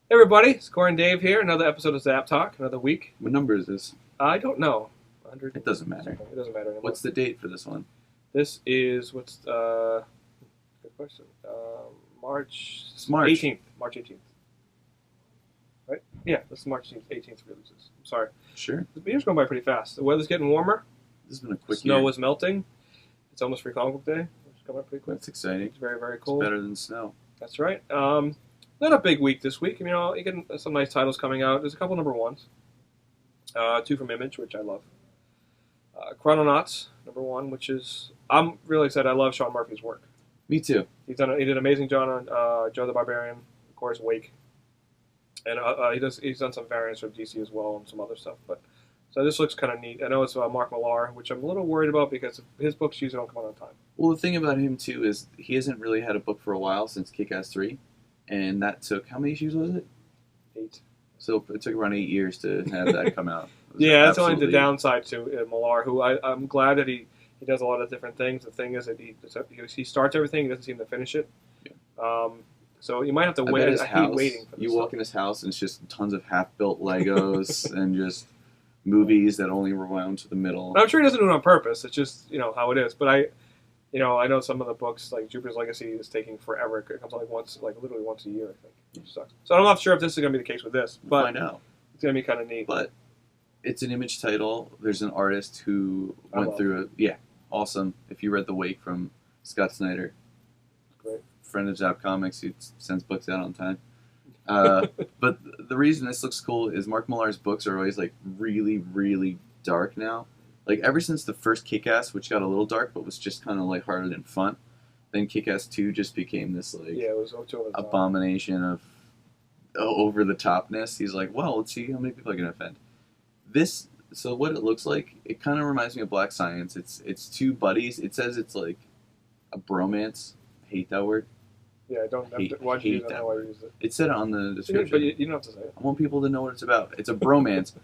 Hey everybody, it's Corey and Dave here. Another episode of Zapp Talk, another week. What number is this? I don't know. 100 It doesn't matter. something. It doesn't matter anymore. What's the date for this one? This is good question. March It's March. 18th. March 18th. Right? Yeah, this is March 18th releases. I'm sorry. Sure. The year's going by pretty fast. The weather's getting warmer. This has been a quick Snow year. is melting. It's almost free comic book day. It's coming up pretty quick. That's exciting. It's very, very It's cool. better than snow. That's right. Not a big week this week. You're getting some nice titles coming out. There's a couple number ones. Two from Image, which I love. Chrononauts, number one, which is I'm really excited. I love Sean Murphy's work. Me too. He did an amazing job on Joe the Barbarian, of course, Wake, and he's done some variants with DC as well and some other stuff. But so this looks kind of neat. I know it's Mark Millar, which I'm a little worried about because his books usually don't come out on time. Well, the thing about him too is he hasn't really had a book for a while since Kick-Ass 3, and that took how many issues was it? 8. So it took around 8 years to have that come out. Yeah, that's only the downside to Millar, who I'm glad that he does a lot of different things. The thing is that he starts everything, he doesn't seem to finish it. Yeah. So you might have to I wait. bet his I house, hate waiting for this you stuff. walk in his house and it's just tons of half-built Legos and just movies that only rewound to the middle. I'm sure he doesn't do it on purpose. It's just how it is. But I know some of the books like Jupiter's Legacy is taking forever. It comes out literally once a year, I think. Which sucks. So I'm not sure if this is going to be the case with this, but I know. it's going to be kind of neat. But it's an Image title. There's an artist who went through it. Yeah, awesome. If you read The Wake from Scott Snyder, Great. friend of Zapp Comics, who sends books out on time. But the reason this looks cool is Mark Millar's books are always like really, really dark now. Like ever since the first Kick-Ass, which got a little dark but was just kind of lighthearted and fun, then Kick-Ass 2 just became this like Yeah, it was too over the top. abomination of over the topness. He's like, well, let's see how many people I can offend. This, so what it looks like, it kind of reminds me of Black Science. It's two buddies. It says it's like a bromance. I hate that word. Yeah, I don't. Hate- Why do you hate not that know why you used it? It said it on the But description. you don't have to say it. I want people to know what it's about. It's a bromance.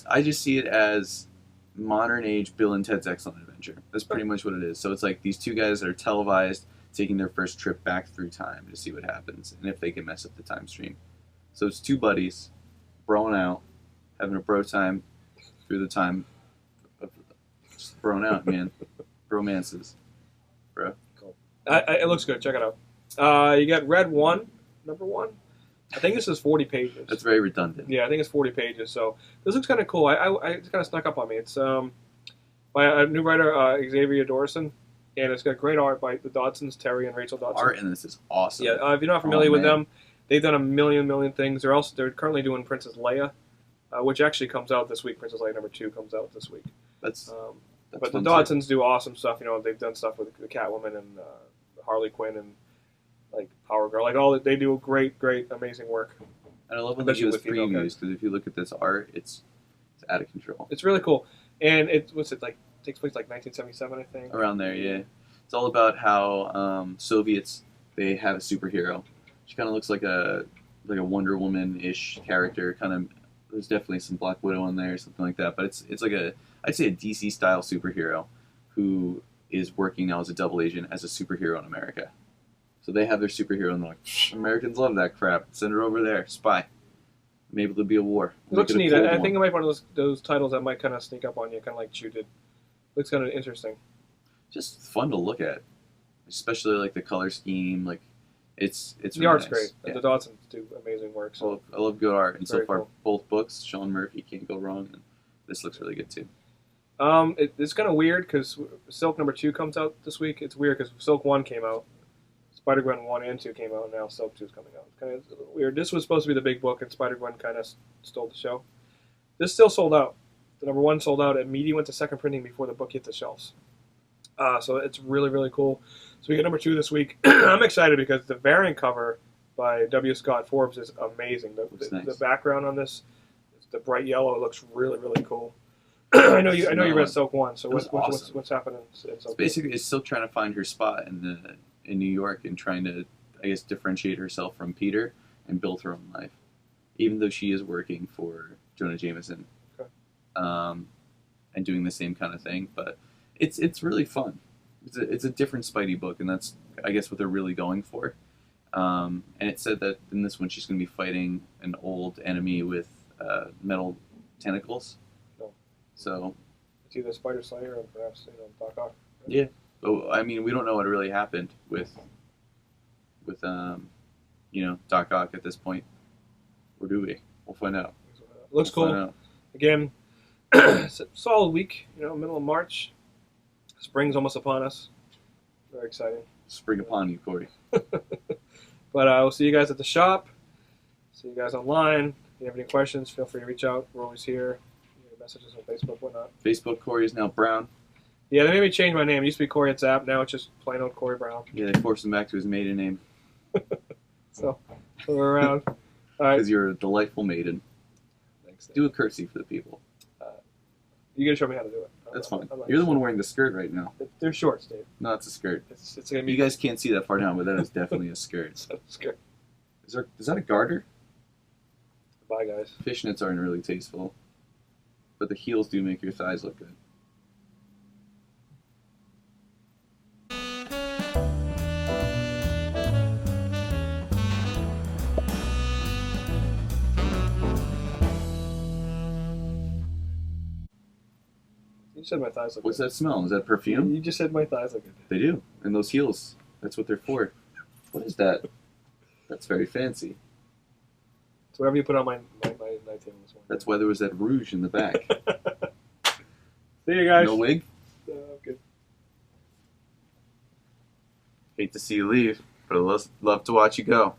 I just see it as modern age Bill and Ted's Excellent Adventure. That's pretty much what it is. So it's like these two guys that are televised taking their first trip back through time to see what happens and if they can mess up the time stream. So it's two buddies broing out, having a bro time through the time of just broing out, man. Bromances, bro. It looks good. Check it out. You got Red 1, number 1. I think this is 40 pages. That's very redundant. Yeah, I think it's 40 pages. So this looks kind of cool. It's kind of snuck up on me. It's by a new writer, Xavier Dorson, and it's got great art by the Dodsons, Terry and Rachel Dodson. Art in this is awesome. Yeah, if you're not familiar with man. them, they've done a million things. They're currently doing Princess Leia, which actually comes out this week. Princess Leia number 2 comes out this week. That's But the fun too. Dodsons do awesome stuff. They've done stuff with the Catwoman and Harley Quinn and like Power Girl. They do great, amazing work. And I love when they Especially give us with female previews because if you look at this art, it's out of control. It's really cool, and takes place like 1977, I think. Around there, yeah. It's all about how Soviets, they have a superhero. She kind of looks like a Wonder Woman-ish character. Kind of, there's definitely some Black Widow in there, something like that. But it's like I'd say a DC style superhero who is working now as a double agent as a superhero in America. So they have their superhero and they're like, Americans love that crap. Send her over there, spy. Maybe there'll be a war. It looks Make neat. a cold I one. think it might be one of those titles that might kind of sneak up on you, kind of like Chew did. Looks kind of interesting. Just fun to look at, especially like the color scheme. Like it's The really art's nice. great. Yeah. The Dodsons do amazing work. So I love good art, and so Very far cool. both books, Sean Murphy can't go wrong, and this looks really good too. it's kind of weird because Silk number 2 comes out this week. It's weird because Silk 1 came out, Spider-Gwen 1 and 2 came out, and now Silk 2 is coming out. It's kind of a little weird. This was supposed to be the big book, and Spider-Gwen kind of stole the show. This still sold out. The number 1 sold out. It immediately went to second printing before the book hit the shelves. So it's really cool. So we get number 2 this week. I'm excited because the variant cover by W. Scott Forbes is amazing. Looks nice. The background on this, the bright yellow, it looks really cool. I know you read Silk 1. So It was awesome. what's happening in Silk 2? Basically, it's still trying to find her spot in New York and trying to, I guess, differentiate herself from Peter and build her own life, even though she is working for Jonah Jameson, Okay. and doing the same kind of thing. But it's really fun. It's a different Spidey book, and that's, I guess, what they're really going for. And it said that in this one she's going to be fighting an old enemy with metal tentacles. No. So It's either Spider Slayer or perhaps Doc Ock. Right? yeah. But, I mean, we don't know what really happened with Doc Ock at this point. Or do we? We'll find out. Looks We'll cool. find out. Again, it's a solid week. Middle of March. Spring's almost upon us. Very exciting. Spring upon you, Corey. But we'll see you guys at the shop. See you guys online. If you have any questions, feel free to reach out. We're always here. Messages on Facebook, whatnot. Facebook Corey is now Brown. Yeah, they made me change my name. It used to be Corey at Zapp. Now it's just plain old Corey Brown. Yeah, they forced him back to his maiden name. So we're around. All right. Because you're a delightful maiden. Thanks. Do a curtsy for the people. You gotta show me how to do it. That's fine. I'm not You're the sure. one wearing the skirt right now. They're shorts, Dave. No, it's a skirt. It's gonna be. You guys can't see that far down, but that is definitely a skirt. Skirt. Is that a garter? Bye, guys. Fishnets aren't really tasteful, but the heels do make your thighs look good. You said my thighs look What's good. that smell? Is that perfume? You just said my thighs look good. They do. And those heels, that's what they're for. What is that? That's very fancy. It's whatever you put on my night table this morning. That's why there was that rouge in the back. See you guys. No wig? Good. Hate to see you leave, but I love to watch you go.